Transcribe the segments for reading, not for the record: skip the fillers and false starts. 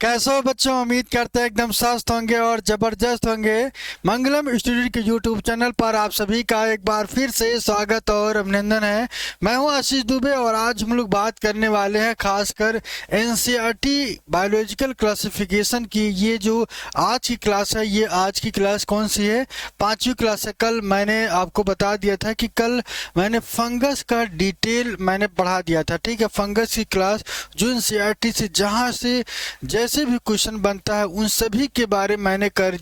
कैसे हो बच्चों। उम्मीद करते हैं एकदम स्वस्थ होंगे और जबरदस्त होंगे। मंगलम स्टूडेंट के यूट्यूब चैनल पर आप सभी का एक बार फिर से स्वागत और अभिनंदन है। मैं हूं आशीष दुबे और आज हम लोग बात करने वाले हैं खासकर एनसीईआरटी बायोलॉजिकल क्लासिफिकेशन की। ये जो आज की क्लास है, ये आज की क्लास कौन सी है? 5वीं क्लास है। कल मैंने आपको बता दिया था कि कल मैंने फंगस का डिटेल मैंने पढ़ा दिया था। ठीक है, फंगस की क्लास जो एनसीईआरटी से जहाँ से जैसे भी क्वेश्चन बनता है उन सभी के बारे में मैंने कल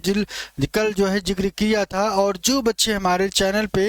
जो है जिक्र किया था। और जो बच्चे हमारे चैनल पे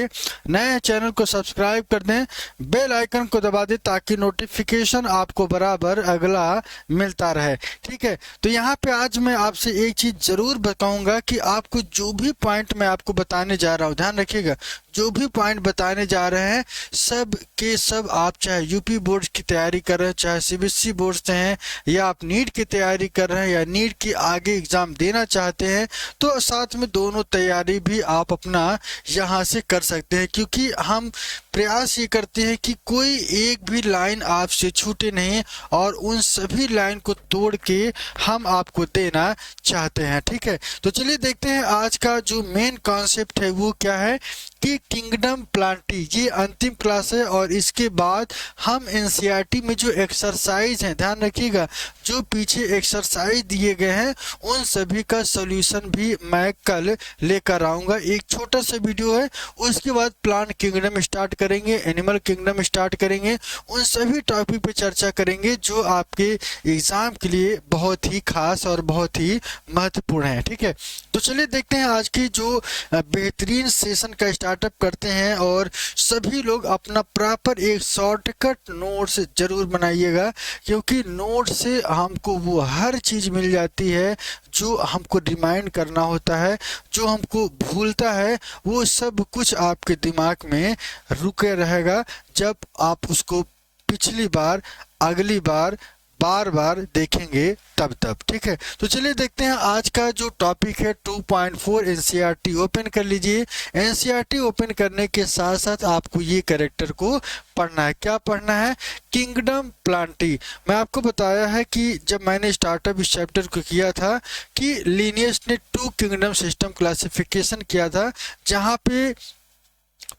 नए चैनल को सब्सक्राइब कर दें, बेल आइकन को दबा दें ताकि नोटिफिकेशन आपको बराबर अगला मिलता रहे। ठीक है, तो यहाँ पे आज मैं आपसे एक चीज जरूर बताऊंगा कि आपको जो भी पॉइंट मैं आपको बताने जा रहा हूँ, ध्यान रखिएगा, जो भी पॉइंट बताने जा रहे हैं सब के सब आप चाहे यूपी बोर्ड की तैयारी कर रहे हैं, चाहे सीबीएसई बोर्ड से हैं, या आप नीट की तैयारी कर रहे हैं या नीट की आगे एग्जाम देना चाहते हैं, तो साथ में दोनों तैयारी भी आप अपना यहाँ से कर सकते हैं। क्योंकि हम प्रयास ये करते हैं कि कोई एक भी लाइन आपसे छूटे नहीं और उन सभी लाइन को तोड़ के हम आपको देना चाहते हैं। ठीक है, तो चलिए देखते हैं आज का जो मेन कॉन्सेप्ट है वो क्या है कि किंगडम प्लांटी। ये अंतिम क्लास है और इसके बाद हम एनसीईआरटी में जो एक्सरसाइज हैं, ध्यान रखिएगा, जो पीछे एक्सरसाइज दिए गए हैं उन सभी का सॉल्यूशन भी मैं कल लेकर आऊंगा। एक छोटा सा वीडियो है, उसके बाद प्लांट किंगडम स्टार्ट करेंगे, एनिमल किंगडम स्टार्ट करेंगे, उन सभी टॉपिक पे चर्चा करेंगे जो आपके एग्जाम के लिए बहुत ही खास और बहुत ही महत्वपूर्ण है। ठीक है, तो चलिए देखते हैं आज की जो बेहतरीन सेशन का स्टार्टअप करते हैं। और सभी लोग अपना प्रॉपर एक शॉर्टकट नोट्स जरूर बनाइएगा, क्योंकि नोट से हमको वो हर चीज मिल जाती है जो हमको रिमाइंड करना होता है। जो हमको भूलता है वो सब कुछ आपके दिमाग में रुके रहेगा जब आप उसको पिछली बार, अगली बार, बार बार देखेंगे तब। ठीक है, तो चलिए देखते हैं आज का जो टॉपिक है 2.4 एनसीईआरटी। ओपन कर लीजिए। एनसीईआरटी ओपन करने के साथ साथ आपको ये कैरेक्टर को पढ़ना है। क्या पढ़ना है? Kingdom Plantae. मैं आपको बताया है कि जब मैंने स्टार्टअप इस चैप्टर को किया था कि लिनियस ने 2 किंगडम सिस्टम क्लासिफिकेशन किया था, जहाँ पे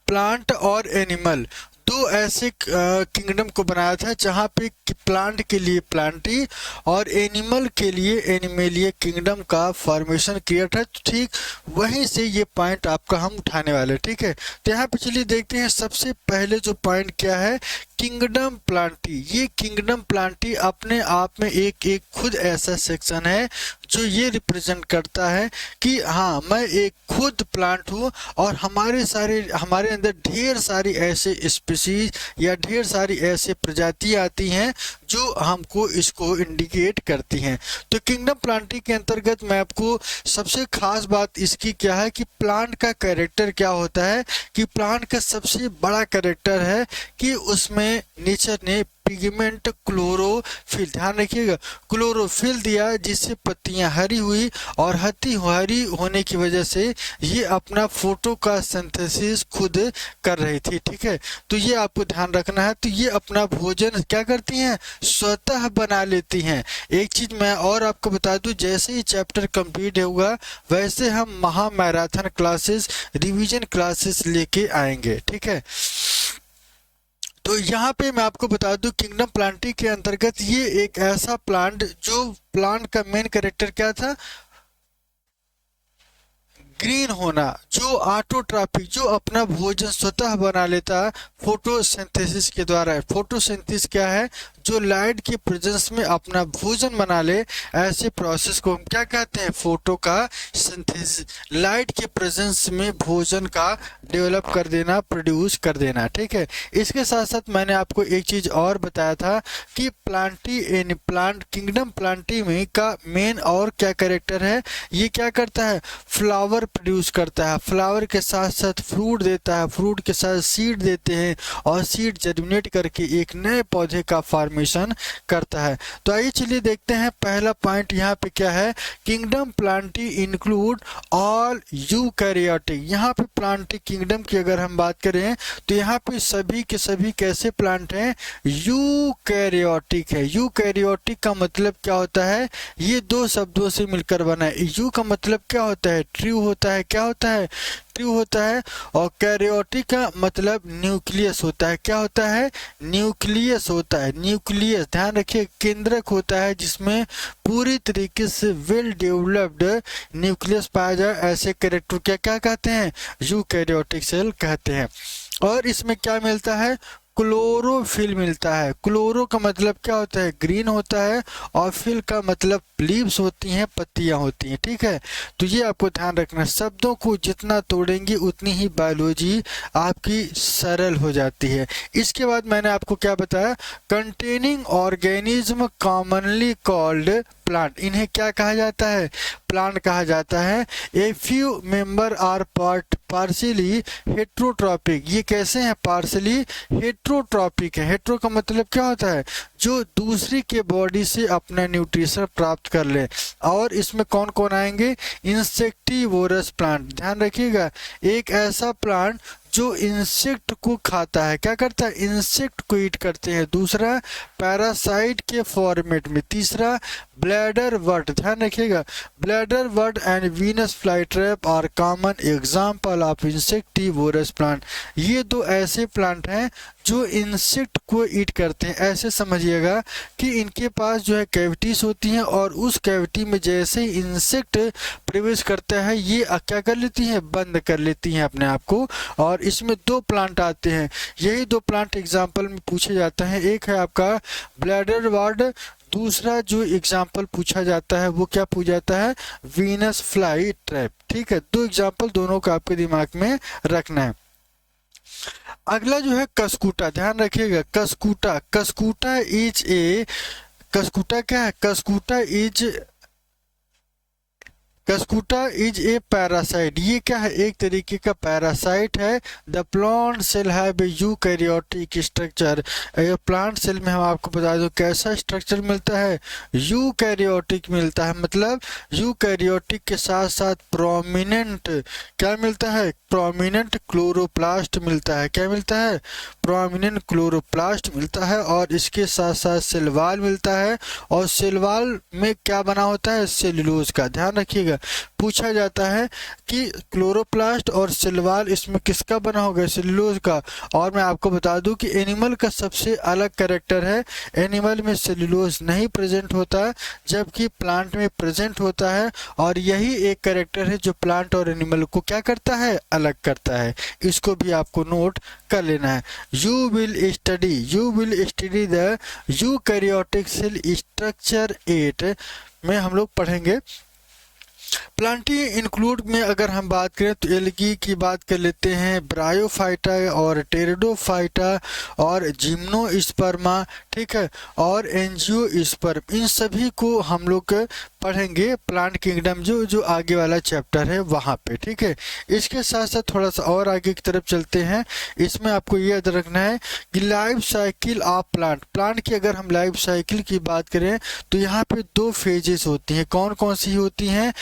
प्लांट और एनिमल दो ऐसे किंगडम को बनाया था, जहाँ पे प्लांट के लिए प्लांटी और एनिमल के लिए एनिमेलिया किंगडम का फॉर्मेशन किया था। ठीक वहीं से ये पॉइंट आपका हम उठाने वाले। ठीक है, तो यहाँ पे चलिए देखते हैं सबसे पहले जो पॉइंट क्या है, किंगडम प्लांटी। ये किंगडम प्लांटी अपने आप में एक खुद ऐसा सेक्शन है जो ये रिप्रेजेंट करता है कि हाँ, मैं एक खुद प्लांट हूँ और हमारे अंदर ढेर सारी ऐसे स्पीसीज या ढेर सारी ऐसे प्रजातियां आती हैं जो हमको इसको इंडिकेट करती हैं। तो किंगडम प्लांटी के अंतर्गत मैं आपको सबसे खास बात इसकी क्या है कि प्लांट का कैरेक्टर क्या होता है, कि प्लांट का सबसे बड़ा कैरेक्टर है कि उसमें नेचर ने पिगमेंट क्लोरोफिल, ध्यान रखिएगा, क्लोरोफिल दिया, जिससे पत्तियां हरी हुई और हरी होने की वजह से ये अपना फोटो का सिंथेसिस खुद कर रही थी। ठीक है, तो ये आपको ध्यान रखना है। तो ये अपना भोजन क्या करती हैं? स्वतः बना लेती हैं। एक चीज मैं और आपको बता दूं, जैसे ही चैप्टर कंप्लीट होगा वैसे हम महा मैराथन क्लासेस, रिवीजन क्लासेस लेके आएंगे। ठीक है, तो यहाँ पे मैं आपको बता दूं किंगडम प्लांटी के अंतर्गत ये एक ऐसा प्लांट, जो प्लांट का मेन कैरेक्टर क्या था? ग्रीन होना, जो ऑटोट्रॉफी, जो अपना भोजन स्वतः बना लेता है फोटोसिंथेसिस के द्वारा। फोटोसिंथेसिस क्या है? जो लाइट के प्रेजेंस में अपना भोजन बना ले, ऐसे प्रोसेस को हम क्या कहते हैं? फोटो का सिंथेसिस। लाइट के प्रेजेंस में भोजन का डेवलप कर देना, प्रोड्यूस कर देना। ठीक है, इसके साथ साथ मैंने आपको एक चीज और बताया था कि प्लांट किंगडम प्लांटी में का मेन और क्या कैरेक्टर है? ये क्या करता है? फ्लावर प्रोड्यूस करता है, फ्लावर के साथ साथ फ्रूट देता है, फ्रूट के साथ सीड देते हैं और सीड जर्मिनेट करके एक नए पौधे का फॉर्मेशन फॉर्मेशन करता है। तो आइए चलिए देखते हैं पहला पॉइंट यहाँ पे क्या है। Kingdom Plantae include all eukaryotic. यहाँ पे प्लांटी किंगडम की अगर हम बात करें तो यहाँ पे सभी के सभी कैसे प्लांट हैं, यूकैरियोटिक है। यूकैरियोटिक का मतलब क्या होता है, ये दो शब्दों से मिलकर बना है। यू का मतलब क्या होता है, ट्रू होता है, क्या होता है, ट्रू होता है। और कैरियोटिक का मतलब न्यूक्लियस होता है, क्या होता है, न्यूक्लियस होता है। न्यूक्लियस ध्यान रखिए केंद्रक होता है जिसमें पूरी तरीके से वेल डेवलप्ड न्यूक्लियस पाया जाए, ऐसे कैरेक्टर क्या क्या कहते हैं, यूकैरियोटिक सेल कहते हैं। और इसमें क्या मिलता है, क्लोरोफिल मिलता है। क्लोरो का मतलब क्या होता है, ग्रीन होता है, और फिल का मतलब लीव्स होती हैं, पत्तियां होती हैं, ठीक है। तो ये आपको ध्यान रखना, शब्दों को जितना तोड़ेंगे उतनी ही बायोलॉजी आपकी सरल हो जाती है। इसके बाद मैंने आपको क्या बताया, containing organism commonly called plant. इन्हें क्या कहा जाता है, प्लांट कहा जाता है। A few member are partially heterotrophic. ये कैसे हैं, पार्शियली हेट्रोट्रॉपिक है। हेट्रो का मतलब क्या होता है, जो दूसरी के बॉडी से अपना न्यूट्रिशन प्राप्त कर ले। और इसमें कौन कौन आएंगे, इंसेक्टिवोरस प्लांट। ध्यान रखिएगा, एक ऐसा प्लांट जो इंसेक्ट को खाता है, क्या करता है, इंसेक्ट को ईट करते हैं। दूसरा पैरासाइट के फॉर्मेट में। तीसरा ब्लैडर वर्ट, ध्यान रखिएगा, bladderwort and Venus flytrap are common example of insectivorous plant. ये दो ऐसे प्लांट हैं जो इंसेक्ट को ईट करते हैं। ऐसे समझिएगा कि इनके पास जो है कैविटीज होती हैं, और उस कैविटी में जैसे ही इंसेक्ट प्रवेश करता है ये क्या कर लेती हैं, बंद कर लेती हैं अपने आप को। और इसमें दो प्लांट आते हैं, यही दो प्लांट एग्जाम्पल में पूछे जाते हैं। एक है आपका ब्लैडर वर्ट, दूसरा जो एग्जाम्पल पूछा जाता है वो क्या पूछा जाता है, वीनस फ्लाई ट्रैप, ठीक है। दो एग्जाम्पल दोनों का आपके दिमाग में रखना है। अगला जो है कसकूटा, ध्यान रखिएगा, कसकूटा। कसकूटा इज ए, कसकूटा क्या है, कसकूटा इज ए पैरासाइट। ये क्या है, एक तरीके का पैरासाइट है। The plant cell have a eukaryotic structure. Plant cell में हम आपको बता दो कैसा स्ट्रक्चर मिलता है, यूकैरियोटिक मिलता है। मतलब यूकैरियोटिक के साथ साथ प्रोमिनेंट क्या मिलता है, प्रोमिनेंट क्लोरोप्लास्ट मिलता है। क्या मिलता है, प्रोमिनेंट क्लोरोप्लास्ट मिलता है। और इसके साथ साथ सेलवाल मिलता है। और सेलवाल में क्या बना होता है, सेल्यूलोज का। ध्यान रखिएगा, पूछा जाता है कि क्लोरोप्लास्ट और सेलवाल इसमें किसका बना होगा, सेल्यूलोज का। और मैं आपको बता दूं कि एनिमल का सबसे अलग कैरेक्टर है, एनिमल में सेल्यूलोज नहीं प्रेजेंट होता जबकि प्लांट में प्रेजेंट होता है। और यही एक कैरेक्टर है जो प्लांट और एनिमल को क्या करता है, अलग करता है। इसको भी आपको नोट कर लेना है। You will study the eukaryotic cell structure 8 में हम लोग पढ़ेंगे। प्लांटी इंक्लूड में अगर हम बात करें तो एल्गी की बात कर लेते हैं, ब्रायोफाइटा और टेरिडोफाइटा और जिम्नोस्पर्मा, ठीक है, और एंजियोस्पर्म। इन सभी को हम लोग पढ़ेंगे प्लांट किंगडम जो आगे वाला चैप्टर है वहाँ पे, ठीक है। इसके साथ साथ थोड़ा सा और आगे की तरफ चलते हैं। इसमें आपको ये याद रखना है कि लाइफ साइकिल ऑफ प्लांट की अगर हम लाइफ साइकिल की बात करें तो यहाँ पे दो फेजेस होती हैं। कौन कौन सी होती हैं,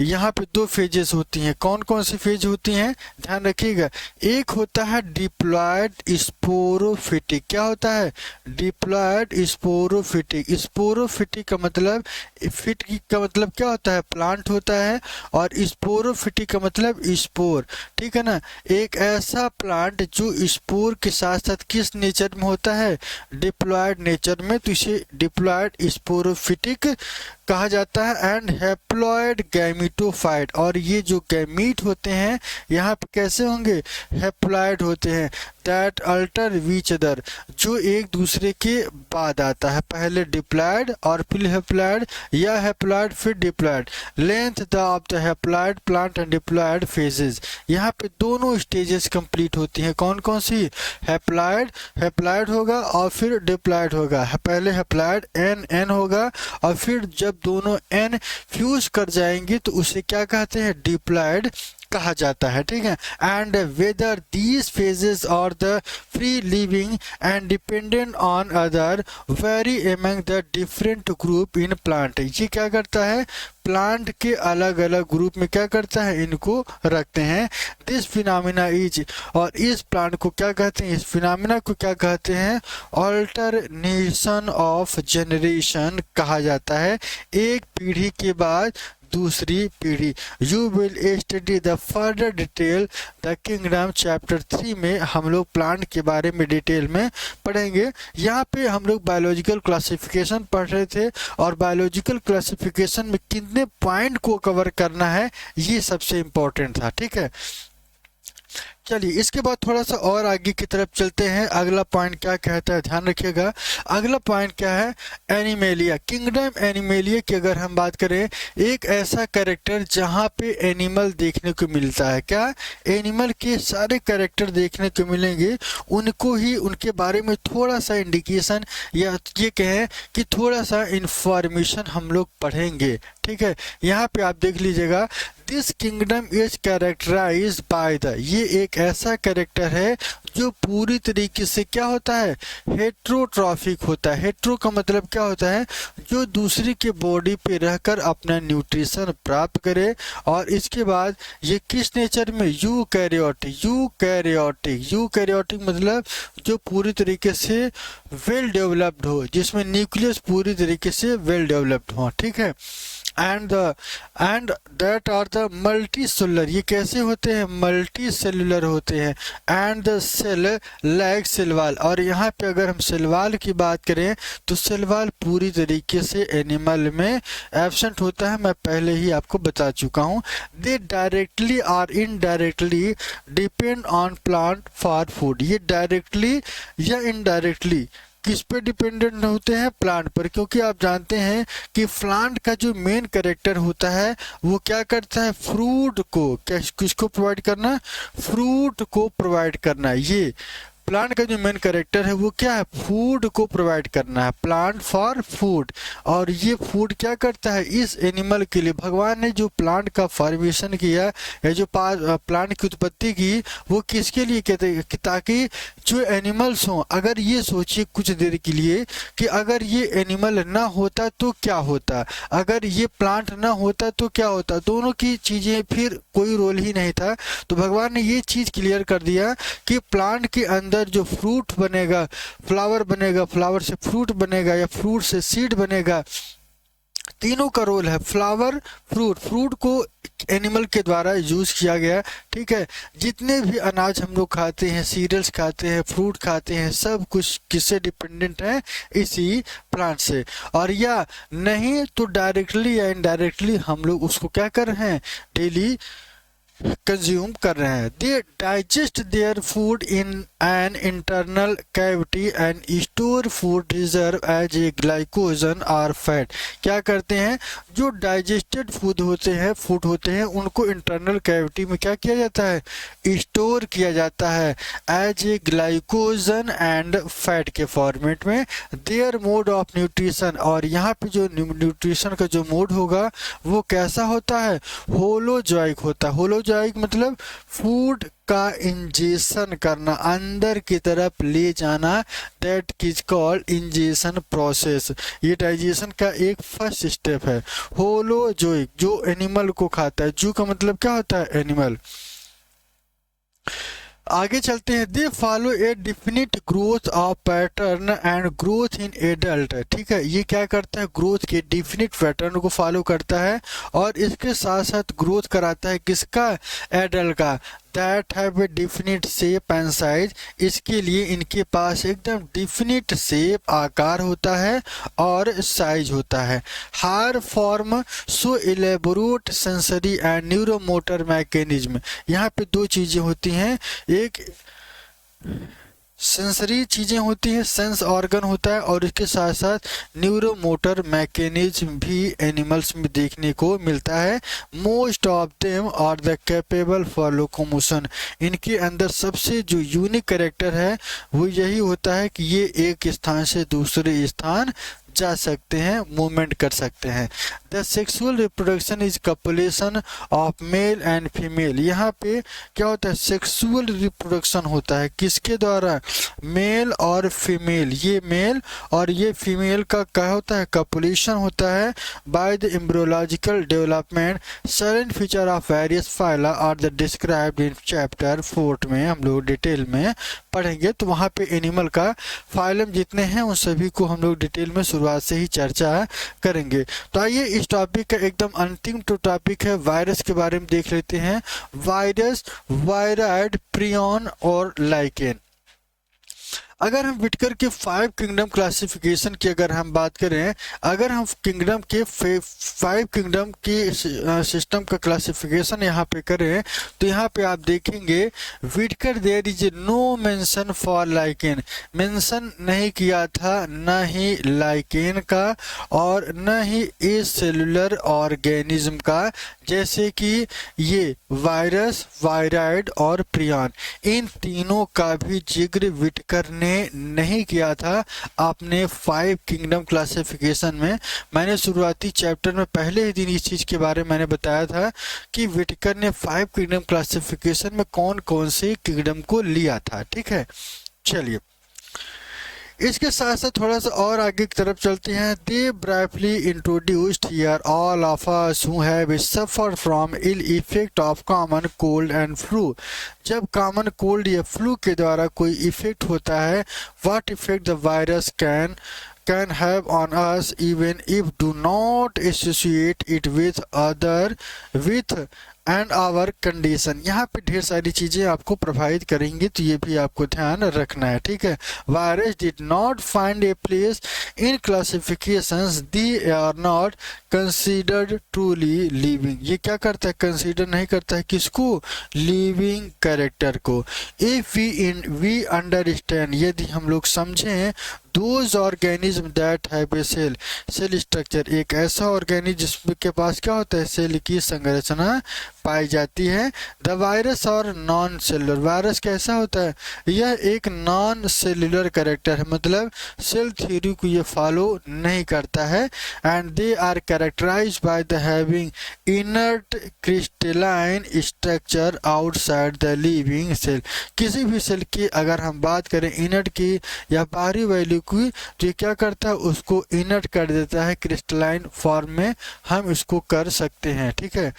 यहाँ पे दो फेजेस होती हैं। कौन कौन सी फेज होती हैं, ध्यान रखिएगा। एक होता है डिप्लॉयड स्पोरोफिटिक। क्या होता है, डिप्लॉयड स्पोरोफिटिक। स्पोरोफिटिक का मतलब, फिट का मतलब क्या होता है, प्लांट होता है, और स्पोरोफिटिक का मतलब स्पोर, ठीक है ना। एक ऐसा प्लांट जो स्पोर के साथ साथ किस नेचर में होता है, डिप्लॉयड नेचर में, तो इसे डिप्लॉयड स्पोरोफिटिक कहा जाता है। And haploid gametophyte. और ये जो गैमीट होते हैं यहाँ पे कैसे होंगे, हैप्लॉयड होते हैं। दैट अल्टर वीच अदर, जो एक दूसरे के बाद आता है, पहले डिप्लॉयड और फिर हैप्लॉयड, या हैप्लॉयड फिर diploid. Length the of the haploid plant and diploid phases. यहाँ पे दोनों स्टेजेस कंप्लीट होती हैं। कौन कौन सी, हैप्लॉयड होगा और फिर डिप्लॉयड होगा। पहले हैप्लॉयड एन होगा, और फिर जब दोनों एन फ्यूज कर जाएंगे तो उसे क्या कहते हैं, डिप्लॉयड कहा जाता है, ठीक है। एंड वेदर दीज फेजेस और the free living and dependent on other very among the different group in plant. ये क्या करता है, प्लांट के अलग अलग ग्रुप में क्या करता है, इनको रखते हैं। दिस फिनोमिना इज, और इस प्लांट को क्या कहते हैं, इस फिनोमिना को क्या कहते हैं, ऑल्टरनेशन ऑफ जनरेशन कहा जाता है, एक पीढ़ी के बाद दूसरी पीढ़ी। You will study the further detail the kingdom chapter 3 में हम लोग प्लांट के बारे में डिटेल में पढ़ेंगे। यहाँ पे हम लोग बायोलॉजिकल क्लासिफिकेशन पढ़ रहे थे और बायोलॉजिकल क्लासिफिकेशन में कितने पॉइंट को कवर करना है ये सबसे इम्पोर्टेंट था, ठीक है। चलिए इसके बाद थोड़ा सा और आगे की तरफ चलते हैं। अगला पॉइंट क्या कहता है, ध्यान रखिएगा। अगला पॉइंट क्या है, एनिमेलिया। किंगडम एनिमेलिया की अगर हम बात करें, एक ऐसा कैरेक्टर जहां पे एनिमल देखने को मिलता है। क्या, एनिमल के सारे कैरेक्टर देखने को मिलेंगे, उनको ही उनके बारे में थोड़ा सा इंडिकेशन या ये कहें कि थोड़ा सा इंफॉर्मेशन हम लोग पढ़ेंगे, ठीक है। यहाँ पे आप देख लीजिएगा, this kingdom is characterized by the, ये एक ऐसा कैरेक्टर है जो पूरी तरीके से क्या होता है, हेट्रोट्रॉफिक होता है। हेट्रो का मतलब क्या होता है, जो दूसरे के बॉडी पे रहकर अपना न्यूट्रिशन प्राप्त करे। और इसके बाद ये किस नेचर में, यूकैरियोटिक। यूकैरियोटिक मतलब जो पूरी तरीके से वेल डेवलप्ड हो, जिसमें न्यूक्लियस पूरी तरीके से वेल डेवलप्ड हो, ठीक है। And that are the multi cellular, ये कैसे होते हैं, मल्टी सेलुलर होते हैं। And the cell like cell wall, और यहाँ पे अगर हम सेलवाल की बात करें तो सेलवाल पूरी तरीके से एनिमल में एब्सेंट होता है, मैं पहले ही आपको बता चुका हूँ। दे डायरेक्टली और indirectly depend on plant for food, ये डायरेक्टली या इनडायरेक्टली किस पे डिपेंडेंट होते हैं, प्लांट पर। क्योंकि आप जानते हैं कि प्लांट का जो मेन कैरेक्टर होता है वो क्या करता है, फ्रूट को, क्या किसको प्रोवाइड करना, फ्रूट को प्रोवाइड करना। ये प्लांट का जो मेन कैरेक्टर है वो क्या है, फूड को प्रोवाइड करना है, प्लांट फॉर फूड। और ये फूड क्या करता है, इस एनिमल के लिए भगवान ने जो प्लांट का फॉर्मेशन किया या जो प्लांट की उत्पत्ति की वो किसके लिए कहते हैं, कि ताकि जो एनिमल्स हों, अगर ये सोचिए कुछ देर के लिए कि अगर ये एनिमल ना होता तो क्या होता, अगर ये प्लांट ना होता तो क्या होता, दोनों की चीज़ें फिर कोई रोल ही नहीं था। तो भगवान ने ये चीज़ क्लियर कर दिया कि प्लांट के अंदर जो फ्रूट बनेगा, फ्लावर बनेगा, फ्लावर से फ्रूट बनेगा या फ्रूट से सीड बनेगा, तीनों का रोल है। फ्लावर, फ्रूट, फ्रूट को एनिमल के द्वारा यूज किया गया, ठीक है। जितने भी अनाज हम लोग खाते हैं, सीरियल्स खाते हैं, फ्रूट खाते हैं, सब कुछ किससे डिपेंडेंट है, इसी प्लांट से। और या नहीं तो डायरेक्टली या इनडायरेक्टली हम लोग उसको क्या कर रहे हैं, डेली कंज्यूम कर रहे हैं। They digest their food in an internal cavity and store food reserve as a glycogen और फैट। क्या करते हैं, जो डाइजेस्टेड फूड होते हैं उनको इंटरनल कैविटी में क्या किया जाता है, स्टोर किया जाता है as a glycogen and fat के फॉर्मेट में। देयर मोड ऑफ न्यूट्रिशन, और यहाँ पे जो न्यूट्रिशन का जो मोड होगा वो कैसा होता है, होलोजॉइक होता है। होलोजॉइक मतलब फूड का इंजेशन करना, अंदर की तरफ ले जाना, that is called ingestion process. ये डाइजेशन का एक फर्स्ट स्टेप है। होलोजोइक जो एनिमल को खाता है, जू का मतलब क्या होता है, एनिमल। आगे चलते हैं। They follow A definite growth of pattern and growth in adult, ठीक है। ये क्या करता है, ग्रोथ के डिफिनिट पैटर्न को फॉलो करता है और इसके साथ साथ ग्रोथ कराता है किसका, एडल्ट का। That have A definite shape and size, इसके लिए इनके पास एकदम डिफिनिट शेप, आकार होता है और साइज होता है। हार form so elaborate sensory and neuromotor mechanism, यहाँ पे दो चीजें होती हैं, एक सेंसरी चीज़ें होती हैं, सेंस ऑर्गन होता है, और इसके साथ साथ न्यूरोमोटर मैकेनिज्म भी एनिमल्स में देखने को मिलता है। Most of them are the capable for locomotion, इनके अंदर सबसे जो यूनिक कैरेक्टर है वो यही होता है कि ये एक स्थान से दूसरे स्थान जा सकते हैं, मूवमेंट कर सकते हैं। The sexual reproduction is copulation of male and female. यहाँ पे क्या होता है, सेक्सुअल रिप्रोडक्शन होता है किसके द्वारा, मेल और फीमेल, ये मेल और ये फीमेल का क्या होता है, कपुलेशन होता है by the embryological development. Silent feature of various phyla are the described in chapter 4 में हम लोग डिटेल में पढ़ेंगे। तो वहाँ पे एनिमल का फाइलम जितने हैं उन सभी को हम लोग डिटेल में शुरुआत से ही चर्चा करेंगे। तो आइए इस टॉपिक का एकदम अंतिम टॉपिक है वायरस के बारे में देख लेते हैं। वायरस, वायराइड, प्रियन और लाइकेन। अगर हम विटकर के 5 किंगडम क्लासिफिकेशन की अगर हम बात करें, अगर हम किंगडम के 5 किंगडम की सिस्टम का क्लासिफिकेशन यहाँ पे करें तो यहाँ पे आप देखेंगे Whittaker there is no mention for lichen, mention नहीं किया था न ही लाइकेन का और न ही ए सेलुलर ऑर्गेनिज्म का, जैसे कि ये वायरस, वायराइड और प्रियन, इन तीनों का भी जिक्र विटकर ने नहीं किया था आपने 5 किंगडम क्लासिफिकेशन में। मैंने शुरुआती चैप्टर में पहले ही दिन इस चीज के बारे में मैंने बताया था कि विटकर ने 5 किंगडम क्लासिफिकेशन में कौन कौन से किंगडम को लिया था। ठीक है, चलिए इसके साथ साथ थोड़ा सा और आगे की तरफ चलते हैं। They brightly introduced here all of us who have suffered from ill effect of common cold and flu. जब कॉमन कोल्ड या फ्लू के द्वारा कोई इफेक्ट होता है, what effect the virus can have on us even if do not associate it with and our condition। यहाँ पे ढेर सारी चीजें आपको प्रभावित करेंगी, तो ये भी आपको ध्यान रखना है। ठीक है, virus did not find a place in classifications, they are not considered truly living. ये क्या करता है, कंसीडर नहीं करता है किसको, लिविंग कैरेक्टर को। इफ वी अंडरस्टैंड, यदि हम लोग समझें, those organism that have a cell structure, एक ऐसा ऑर्गेनिज्म जिसके पास क्या होता है, सेल की संरचना पाई जाती है। द वायरस और नॉन सेलुलर, वायरस कैसा होता है, यह एक नॉन सेलुलर कैरेक्टर है, मतलब सेल थ्योरी को ये फॉलो नहीं करता है। And they are characterized by the having inert crystalline structure outside the living cell. किसी भी सेल की अगर हम बात करें इनर्ट की या बाहरी वैल्यू की, तो क्या करता है, उसको इनर्ट कर देता है, क्रिस्टलाइन फॉर्म में हम इसको कर सकते हैं। ठीक है,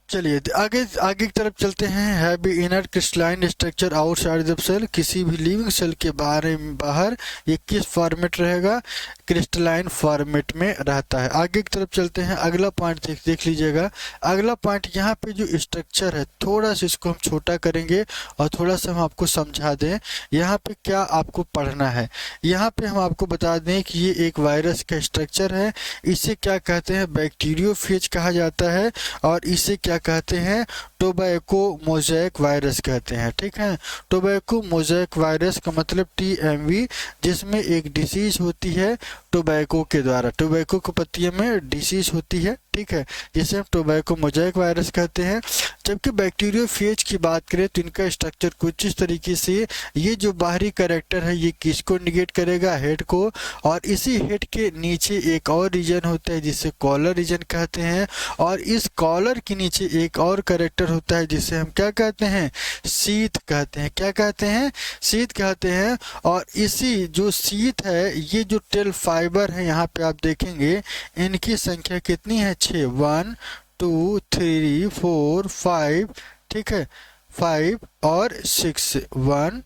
चलिए आगे की तरफ चलते हैं। Have inner crystalline structure outside the cell, किसी भी लिविंग सेल के बाहर ये किस फॉर्मेट रहेगा, क्रिस्टलाइन फॉर्मेट में रहता है। आगे की तरफ चलते हैं, अगला पॉइंट देख लीजिएगा। अगला पॉइंट यहाँ पे जो स्ट्रक्चर है, थोड़ा सा इसको हम छोटा करेंगे और थोड़ा सा हम आपको समझा दें यहाँ पे क्या आपको पढ़ना है। यहाँ पे हम आपको बता दें कि ये एक वायरस का स्ट्रक्चर है, इसे क्या कहते हैं, बैक्टीरियोफेज कहा जाता है, और इसे क्या कहते हैं, टोबैको मोज़ेक वायरस कहते हैं। ठीक है, टोबैको मोज़ेक वायरस का मतलब TMV, जिसमें एक डिसीज होती है टोबैको के द्वारा, टोबैको की पत्तियों में डिसीज होती है। ठीक है, जिसे हम टोबैको मोज़ेक वायरस कहते हैं। जबकि बैक्टीरियोफेज की बात करें तो इनका स्ट्रक्चर कुछ इस तरीके से, ये जो बाहरी कैरेक्टर है ये किसको निगेट करेगा, हेड को, और इसी हेड के नीचे एक और रीजन होता है जिसे कॉलर रीजन कहते हैं, और इस कॉलर के नीचे एक और कैरेक्टर होता है जिसे हम क्या कहते हैं, शीथ कहते हैं। क्या कहते हैं, शीथ कहते हैं। और इसी जो शीथ है, ये जो टेल फाइबर है, यहाँ पे आप देखेंगे इनकी संख्या कितनी है, 6, 1 2 3 4 5। ठीक है, 5 और 6, 1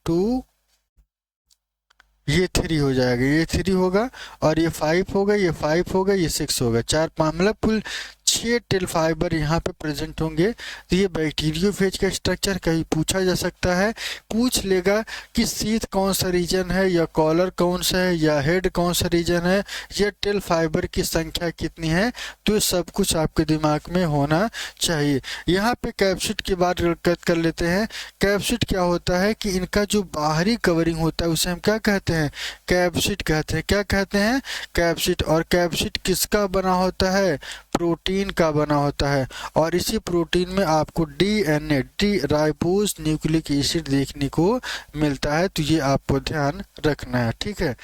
2, ये 3 हो जाएगा, ये 3 होगा, और ये 5 होगा, ये 5 होगा, ये 6 होगा, 4 मतलब कुल 6 टेल फाइबर यहाँ पे प्रेजेंट होंगे। तो ये बैक्टीरियोफेज का स्ट्रक्चर कहीं पूछा जा सकता है, पूछ लेगा कि शीथ कौन सा रीजन है, या कॉलर कौन सा है, या हेड कौन सा रीजन है, या टेल फाइबर की संख्या कितनी है, तो सब कुछ आपके दिमाग में होना चाहिए। यहाँ पे कैप्सिड की बात कर लेते हैं। कैप्सिड क्या होता है कि इनका जो बाहरी कवरिंग होता है उसे हम क्या कहते हैं, कैप्सिड कहते हैं। क्या कहते हैं, कैप्सिड। और कैप्सिड किसका बना होता है, प्रोटीन का बना होता है, और इसी प्रोटीन में आपको DNA, D ribose nucleic acid देखने को मिलता है। तो ये आपको ध्यान रखना है। ठीक है,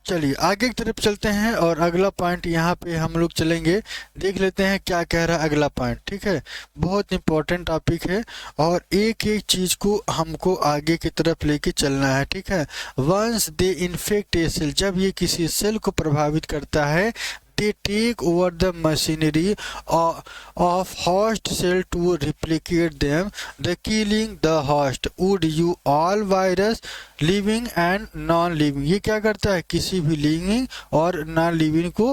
चलिए आगे की तरफ चलते हैं और अगला पॉइंट यहाँ पे हम लोग चलेंगे, देख लेते हैं क्या कह रहा है अगला पॉइंट। ठीक है, बहुत इंपॉर्टेंट टॉपिक है और एक एक चीज को हमको आगे की तरफ लेके चलना है। ठीक है, once they infect a cell, जब ये किसी सेल को प्रभावित करता है, they take over the machinery of host cell to replicate them, the killing the host would you all virus living and non living। ये क्या करता है, किसी भी लिविंग और नॉन लिविंग को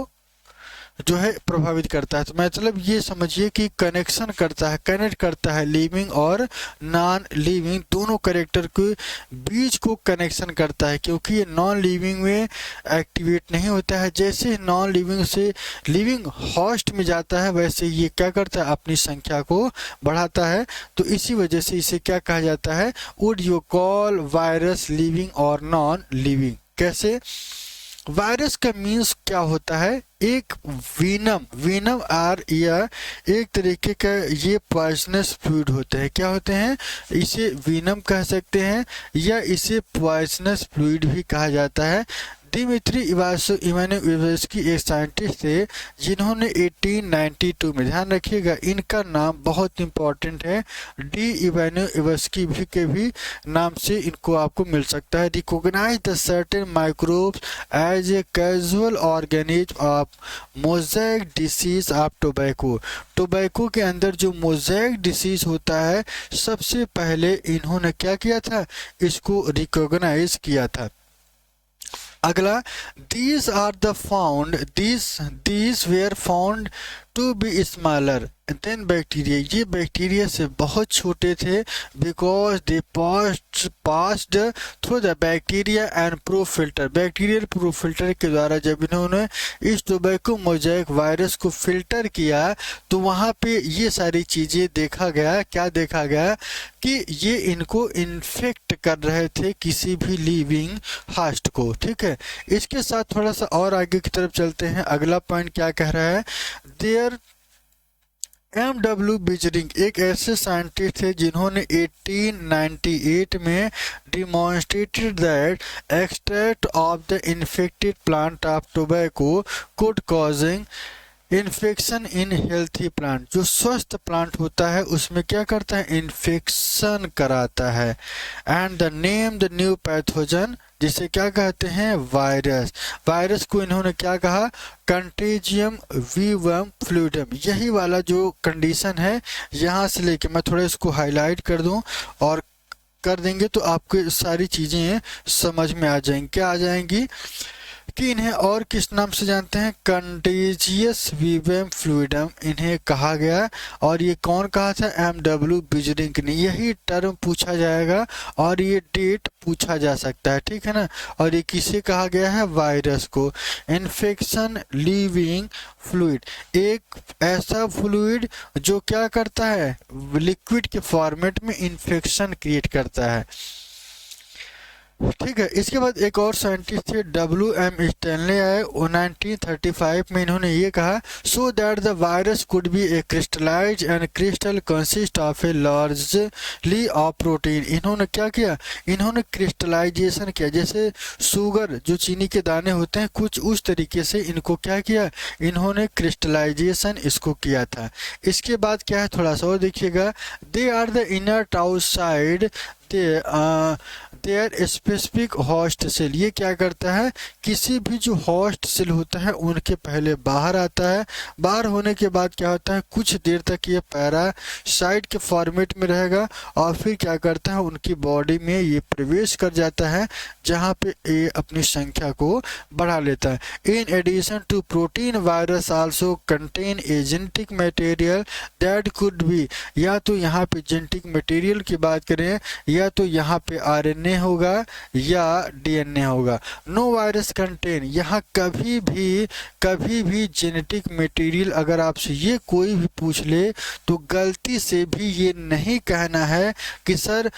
जो है प्रभावित करता है। तो मतलब ये समझिए कि कनेक्शन करता है, कनेक्ट करता है लिविंग और नॉन लिविंग दोनों कैरेक्टर के बीच को कनेक्शन करता है, क्योंकि ये नॉन लिविंग में एक्टिवेट नहीं होता है। जैसे नॉन लिविंग से लिविंग होस्ट में जाता है, वैसे ये क्या करता है, अपनी संख्या को बढ़ाता है। तो इसी वजह से इसे क्या कहा जाता है, would you call virus living और नॉन लिविंग। कैसे, वायरस का मीन्स क्या होता है, एक वीनम आर या एक तरीके का ये पॉइजनस फ्लूइड होते हैं। क्या होते हैं, इसे वीनम कह सकते हैं या इसे पॉइजनस फ्लूइड भी कहा जाता है। दिमित्री इवानोविस्की एक साइंटिस्ट थे जिन्होंने 1892 में, ध्यान रखिएगा इनका नाम बहुत इंपॉर्टेंट है, डी इवानोविस्की भी के भी नाम से इनको आपको मिल सकता है। Recognize the certain microbes as a casual organism of mosaic disease of tobacco. Tobacco के अंदर जो मोज़ेक डिसीज होता है, सबसे पहले इन्होंने क्या किया था, इसको रिकॉग्नाइज किया था। अगला, these are the found these were found to be smaller than bacteria, ये बैक्टीरिया से बहुत छोटे थे, because they passed through the bacteria and proof filter. Bacterial proof filter के द्वारा जब इन्होंने इस टोबैको मोज़ेक वायरस को फिल्टर किया तो वहाँ पे ये सारी चीज़ें देखा गया। क्या देखा गया कि ये इनको इन्फेक्ट कर रहे थे किसी भी लिविंग हास्ट को। ठीक है, इसके साथ थोड़ा सा और आगे की तरफ चलते हैं। अगला पॉइंट क्या कह रहा है, देयर M.W. बिजरिंग एक ऐसे साइंटिस्ट थे जिन्होंने 1898 में demonstrated that extract of the infected plant of tobacco could causing infection in healthy plant. जो स्वस्थ प्लांट होता है उसमें क्या करता है, इन्फेक्शन कराता है। And the name the new pathogen, जिसे क्या कहते हैं, वायरस। वायरस को इन्होंने क्या कहा, कंटेजियम वीवम फ्लूइडम। यही वाला जो कंडीशन है, यहाँ से लेके मैं थोड़ा इसको हाईलाइट कर दूं और कर देंगे तो आपको सारी चीज़ें समझ में आ जाएंगी। क्या आ जाएंगी कि इन्हें और किस नाम से जानते हैं, कंटेजियस वीवम फ्लूइडम इन्हें कहा गया। और ये कौन कहा था, M.W. बिजरिंग ने। यही टर्म पूछा जाएगा और ये डेट पूछा जा सकता है, ठीक है ना। और ये किसे कहा गया है, वायरस को। इन्फेक्शन लिविंग फ्लूइड, एक ऐसा फ्लूइड जो क्या करता है, लिक्विड के फॉर्मेट में इन्फेक्शन क्रिएट करता है। ठीक है, इसके बाद एक और साइंटिस्ट थे W.M. स्टैनले आए 1935 में। इन्होंने ये कहा, so that the virus could be a crystallize and crystal consist of a largely of protein. इन्होंने क्या किया, इन्होंने क्रिस्टलाइजेशन किया। जैसे शुगर जो चीनी के दाने होते हैं, कुछ उस तरीके से इनको क्या किया, इन्होंने क्रिस्टलाइजेशन इसको किया था। इसके बाद क्या है, थोड़ा सा और देखिएगा, they are the inner outside their specific host cell. ये क्या करता है, किसी भी जो होस्ट सेल होता है उनके पहले बाहर आता है। बाहर होने के बाद क्या होता है, कुछ देर तक ये पैरासाइट के फॉर्मेट में रहेगा और फिर क्या करता है, उनकी बॉडी में ये प्रवेश कर जाता है, जहाँ पे ये अपनी संख्या को बढ़ा लेता है। In addition to protein, virus also contain a genetic material that could be, या तो यहाँ पे जेनेटिक मटेरियल की बात करें, या तो यहाँ पे RNA होगा या DNA होगा। नो वायरस कंटेन, यहाँ कभी भी जेनेटिक मटेरियल, अगर आपसे ये कोई भी पूछ ले तो गलती से भी ये नहीं कहना है कि सर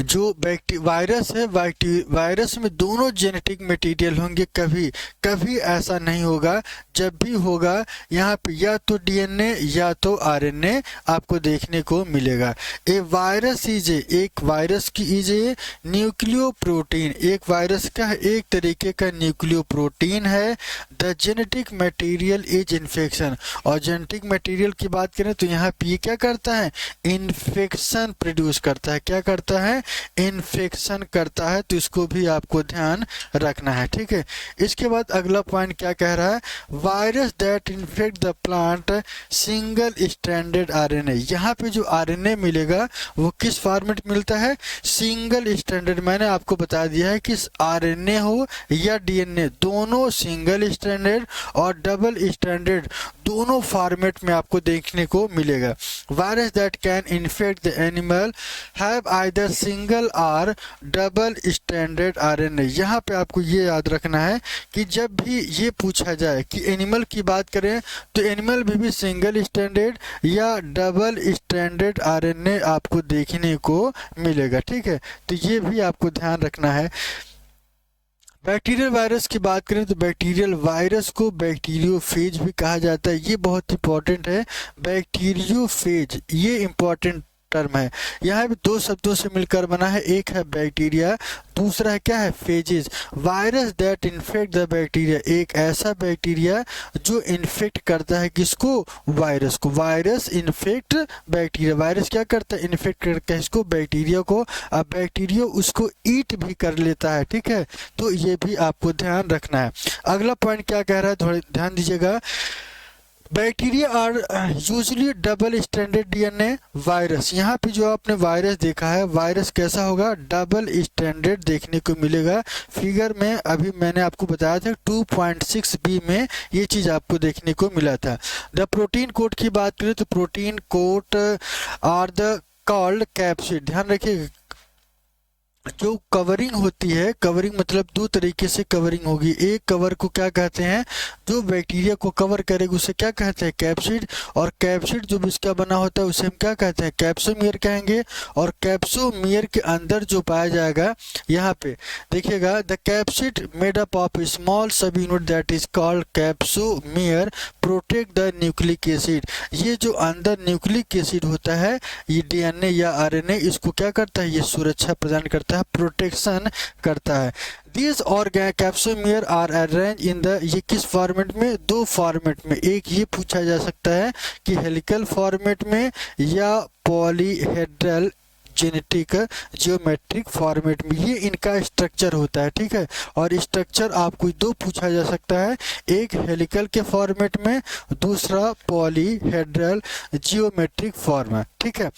जो वायरस है, वायरस में दोनों जेनेटिक मटेरियल होंगे। कभी कभी ऐसा नहीं होगा, जब भी होगा यहाँ पे या तो डीएनए या तो आरएनए आपको देखने को मिलेगा। ए वायरस इज एक वायरस की इज ए न्यूक्लियो प्रोटीन, एक वायरस का एक तरीके का न्यूक्लियो प्रोटीन है। The genetic material is infection, और जेनेटिक मटेरियल की बात करें तो यहाँ पे क्या करता है, इन्फेक्शन प्रोड्यूस करता है। क्या करता है, इन्फेक्शन करता है। तो इसको भी आपको ध्यान रखना है, ठीक है। इसके बाद अगला पॉइंट क्या कह रहा है, virus that infect the plant single stranded RNA. यहाँ पे जो आरएनए मिलेगा वो किस फॉर्मेट मिलता है, सिंगल स्ट्रैंडेड। मैंने आपको बता दिया है कि आरएनए हो या डीएनए, दोनों सिंगल स्ट्रैंडेड और डबल स्ट्रैंडेड दोनों फॉर्मेट में आपको देखने को मिलेगा। Virus that can infect the animal have either single और डबल स्ट्रैंडेड आरएनए। यहाँ पे आपको ये याद रखना है कि जब भी ये पूछा जाए कि एनिमल की बात करें तो एनिमल भी सिंगल स्ट्रैंडेड या डबल स्ट्रैंडेड आरएनए आपको देखने को मिलेगा, ठीक है। तो ये भी आपको ध्यान रखना है। बैक्टीरियल वायरस की बात करें तो बैक्टीरियल वायरस को बैक्टीरियोफेज भी कहा जाता है। ये बहुत इंपॉर्टेंट है, बैक्टीरियोफेज ये इंपॉर्टेंट टर्म है। यहाँ भी दो शब्दों से मिलकर बना है, एक है बैक्टीरिया, दूसरा है क्या है, phases. Virus that infect the bacteria, एक ऐसा बैक्टीरिया जो इन्फेक्ट करता है किसको, वायरस को। वायरस इन्फेक्ट बैक्टीरिया, वायरस क्या करता है, इन्फेक्ट करता है इसको, बैक्टीरिया को। अब बैक्टीरिया उसको ईट भी कर लेता है, ठीक है। तो ये भी आपको ध्यान रखना है। अगला पॉइंट क्या कह रहा है, थोड़ा ध्यान दीजिएगा। Bacteria are usually double stranded DNA virus. यहाँ पे जो आपने वायरस देखा है, वायरस कैसा होगा, डबल स्ट्रैंडेड देखने को मिलेगा। फिगर में अभी मैंने आपको बताया था 2.6b में ये चीज़ आपको देखने को मिला था। द प्रोटीन कोड की बात करें तो protein code are the called capsid. ध्यान रखिए, जो कवरिंग होती है, कवरिंग मतलब दो तरीके से कवरिंग होगी। एक कवर को क्या कहते हैं, जो बैक्टीरिया को कवर करेगा उसे क्या कहते हैं, कैप्सिड। और कैप्सिड जो इसका बना होता है उसे हम क्या कहते हैं, कैप्सोमियर कहेंगे। और कैप्सोमियर के अंदर जो पाया जाएगा, यहाँ पे देखिएगा, the capsid made up of small सब unit that is called capsomere protect the nucleic acid. ये जो अंदर न्यूक्लिक एसिड होता है, ये डीएनए या आरएनए, इसको क्या करता है, ये सुरक्षा प्रदान करता है, प्रोटेक्शन करता है। These capsomere are arrange in the, ये किस फॉर्मेट में, दो फॉर्मेट में। एक ये पूछा जा सकता है कि हेलिकल फॉर्मेट में या पॉलीहेड्रल जेनेटिक जियोमेट्रिक फॉर्मेट में, ये इनका स्ट्रक्चर होता है, ठीक है। और स्ट्रक्चर आपको दो पूछा जा सकता है, एक हेलिकल के फॉर्मेट में, दूसरा पॉलीहेड्रल जियोमेट्रिक फॉर्म है, ठीक है।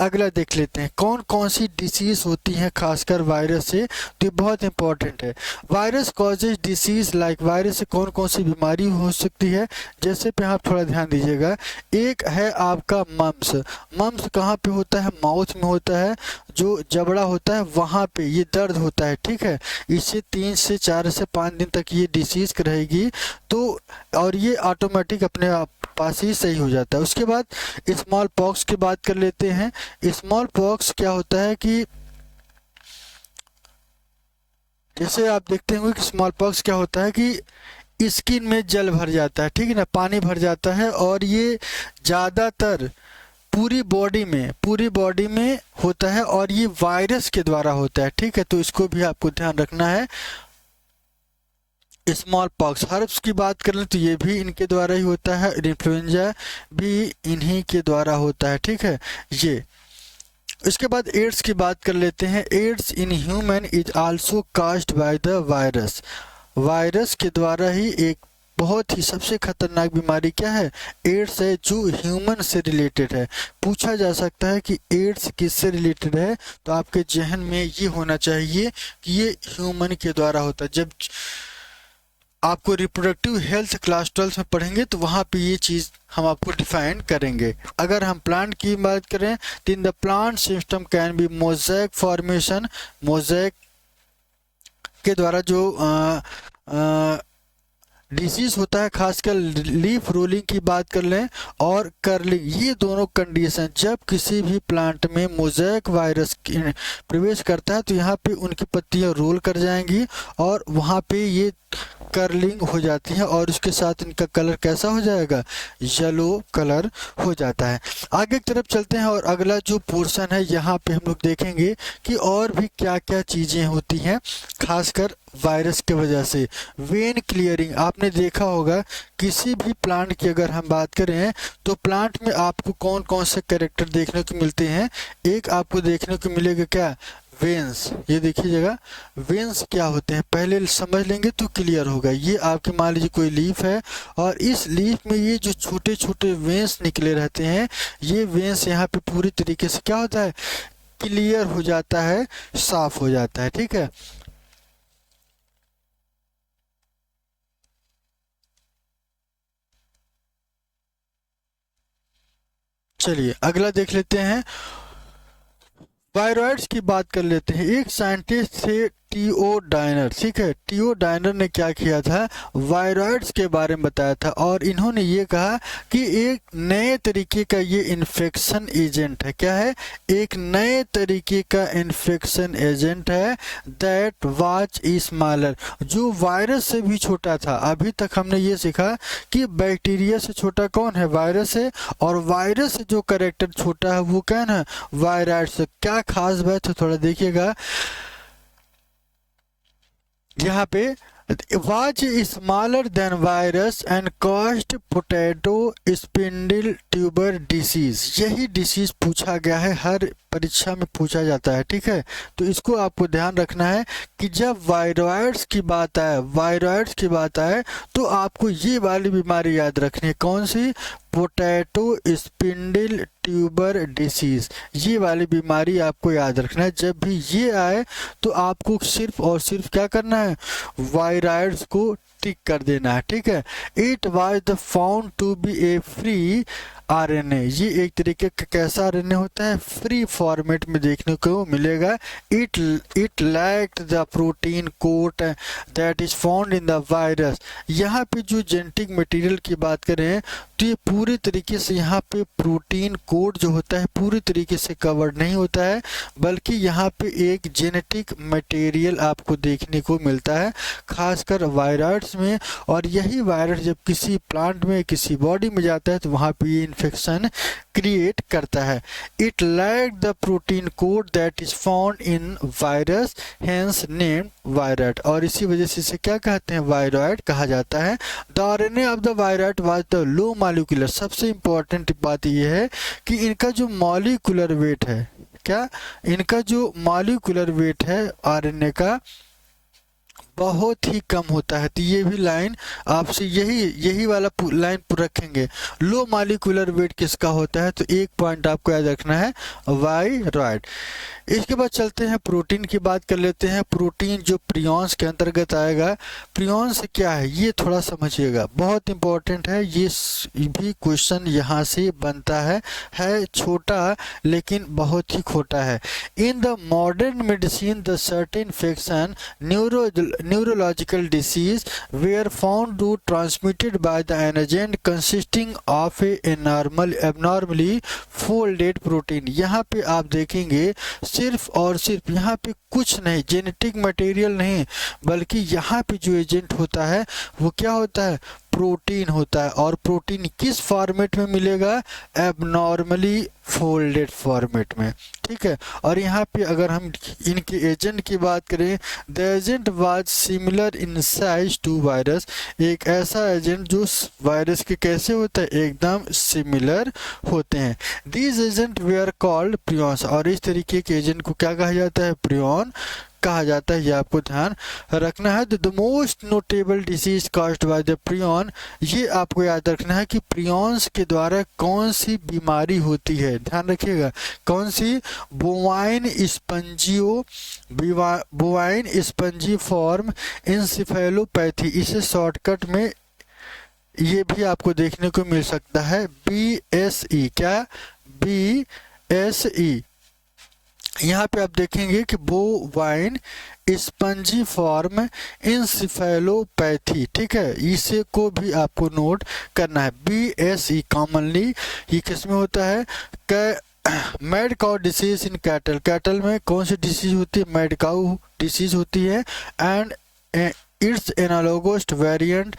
अगला देख लेते हैं, कौन कौन सी डिसीज होती हैं खासकर वायरस से, तो ये बहुत इंपॉर्टेंट है। Virus causes disease like, virus से कौन कौन सी बीमारी हो सकती है, जैसे पे आप थोड़ा ध्यान दीजिएगा। एक है आपका मम्स। मम्स कहाँ पे होता है, माउथ में होता है, जो जबड़ा होता है वहाँ पे ये दर्द होता है, ठीक है। इससे 3 से 4 से 5 दिन तक ये डिसीज रहेगी, तो और ये ऑटोमेटिक अपने आप पास ही सही हो जाता है। उसके बाद स्मॉल पॉक्स की बात कर लेते हैं। स्मॉल पॉक्स क्या होता है कि जैसे आप देखते होंगे कि स्मॉल पॉक्स क्या होता है कि स्किन में जल भर जाता है, ठीक है ना, पानी भर जाता है। और ये ज़्यादातर पूरी बॉडी में होता है और ये वायरस के द्वारा होता है, ठीक है। तो इसको भी आपको ध्यान रखना है। स्मॉल पॉक्स, हर्ब्स की बात करें तो ये भी इनके द्वारा ही होता है। इन्फ्लुएंजा भी इन्हीं के द्वारा होता है, ठीक है। ये इसके बाद एड्स की बात कर लेते हैं। AIDS in human is also caused by the virus. Virus के द्वारा ही एक बहुत ही सबसे खतरनाक बीमारी क्या है, एड्स है, जो ह्यूमन से रिलेटेड है। पूछा जा सकता है कि एड्स किससे रिलेटेड है, तो आपके जहन में ये होना चाहिए कि ये ह्यूमन के द्वारा होता है। जब आपको रिप्रोडक्टिव हेल्थ क्लास 12 में पढ़ेंगे तो वहाँ पे ये चीज़ हम आपको डिफाइन करेंगे। अगर हम प्लांट की बात करें तो in the plant system can be mosaic formation. Mosaic के द्वारा जो डिसीज होता है खासकर लीफ रोलिंग की बात कर लें और कर्लिंग, ये दोनों कंडीशन जब किसी भी प्लांट में मोज़ेक वायरस प्रवेश करता है तो यहाँ पे उनकी पत्तियाँ रोल कर जाएंगी और वहाँ पे ये कर्लिंग हो जाती है और उसके साथ इनका कलर कैसा हो जाएगा, येलो कलर हो जाता है। आगे की तरफ चलते हैं और अगला जो पोर्शन है यहाँ पे हम लोग देखेंगे कि और भी क्या क्या चीज़ें होती हैं खासकर वायरस की वजह से। वेन क्लियरिंग, आपने देखा होगा किसी भी प्लांट की अगर हम बात करें तो प्लांट में आपको कौन कौन से कैरेक्टर देखने को मिलते हैं। एक आपको देखने को मिलेगा क्या, वेन्स। ये देखिएगा वेन्स क्या होते हैं पहले समझ लेंगे तो क्लियर होगा। ये आपके मान लीजिए कोई लीफ है और इस लीफ में ये जो छोटे छोटे वेन्स निकले रहते हैं, ये वेन्स यहाँ पे पूरी तरीके से क्या होता है, क्लियर हो जाता है, साफ हो जाता है। ठीक है, चलिए अगला देख लेते हैं। वायरॉइड्स की बात कर लेते हैं। एक साइंटिस्ट थे टीओ डायनर, ठीक है। टीओ डायनर ने क्या किया था, वायरॉइड्स के बारे में बताया था और इन्होंने ये कहा कि एक नए तरीके का ये इन्फेक्शन एजेंट है। क्या है, एक नए तरीके का इन्फेक्शन एजेंट है दैट वाज स्मॉलर, जो वायरस से भी छोटा था। अभी तक हमने ये सीखा कि बैक्टीरिया से छोटा कौन है, वायरस है, और वायरस से जो कैरेक्टर छोटा है वो क्या है, वायरॉइड्स। क्या खास बात है थोड़ा देखिएगा यहाँ पे, was smaller than virus and caused potato spindle tuber disease। यही डिसीज पूछा गया है, हर परीक्षा में पूछा जाता है। ठीक है, तो इसको आपको ध्यान रखना है कि जब वायरॉइड्स की बात आए, वायरॉइड्स की बात आए तो आपको ये वाली बीमारी याद रखनी है। कौन सी, पोटैटो स्पिंडल ट्यूबर डिसीज, ये वाली बीमारी आपको याद रखना है। जब भी ये आए तो आपको सिर्फ और सिर्फ क्या करना है, वायरॉइड्स को टिक कर देना है। ठीक है, it was the found to be a free RNA, ये एक तरीके का कैसा आरएनए होता है, फ्री फॉर्मेट में देखने को मिलेगा। It lacked the protein coat that is found in the virus. यहाँ पे जो जेनेटिक मटेरियल की बात करें तो ये पूरी तरीके से यहाँ पे प्रोटीन कोड जो होता है पूरी तरीके से कवर्ड नहीं होता है, बल्कि यहाँ पे एक जेनेटिक मटेरियल आपको देखने को मिलता है खासकर वायरस में। और यही वायरस जब किसी प्लांट में, किसी बॉडी में जाता है तो वहाँ पे ये इन्फेक्शन क्रिएट करता है। It lack the protein code that is found in virus, hence named viroid, और इसी वजह से इसे क्या कहते हैं, वायरॉइड कहा जाता है। The RNA of the viroid was the low molecular, सबसे इंपॉर्टेंट बात यह है कि इनका जो मॉलिक्यूलर वेट है, क्या इनका जो मॉलिक्यूलर वेट है आरएनए का बहुत ही कम होता है। तो ये भी लाइन आपसे यही वाला लाइन रखेंगे। लो मॉलिक्यूलर वेट किसका होता है, तो एक पॉइंट आपको याद रखना है, वायरॉइड। इसके बाद चलते हैं प्रोटीन की बात कर लेते हैं। प्रोटीन जो प्रियॉन्स के अंतर्गत आएगा। प्रियॉन्स क्या है ये थोड़ा समझिएगा, बहुत इंपॉर्टेंट है। ये भी क्वेश्चन यहाँ से बनता है छोटा लेकिन बहुत ही खोटा है। In the modern medicine the certain infection neurological disease were found to transmitted by the antigen consisting of a abnormally folded protein। यहाँ पे आप देखेंगे सिर्फ और सिर्फ यहाँ पे कुछ नहीं, जेनेटिक मटेरियल नहीं, बल्कि यहाँ पे जो एजेंट होता है वो क्या होता है, प्रोटीन होता है। और प्रोटीन किस फॉर्मेट में मिलेगा, एबनॉर्मली फोल्डेड फॉर्मेट में। ठीक है, और यहाँ पे अगर हम इनके एजेंट की बात करें, the agent was similar in size to virus, एक ऐसा एजेंट जो वायरस के कैसे होता है, एकदम सिमिलर होते हैं। These agent where called prions, और इस तरीके के एजेंट को क्या कहा जाता है, प्रियॉन कहा जाता है। ये आपको ध्यान रखना है। The most notable disease caused by the prion, ये आपको याद रखना है कि प्रियॉन्स के द्वारा कौन सी बीमारी होती है, ध्यान रखिएगा कौन सी, बोवाइन स्पंजीफॉर्म इंसेफेलोपैथी, इसे शॉर्टकट में ये भी आपको देखने को मिल सकता है BSE, क्या BSE। यहाँ पे आप देखेंगे कि बोवाइन स्पंजीफॉर्म इंसेफेलोपैथी, ठीक है, इसे को भी आपको नोट करना है। BSE कॉमनली ये किस में होता है? Mad cow disease in cattle, cattle में कौन सी डिसीज होती है? मैड काउ डिसीज होती है। And it's analogous variant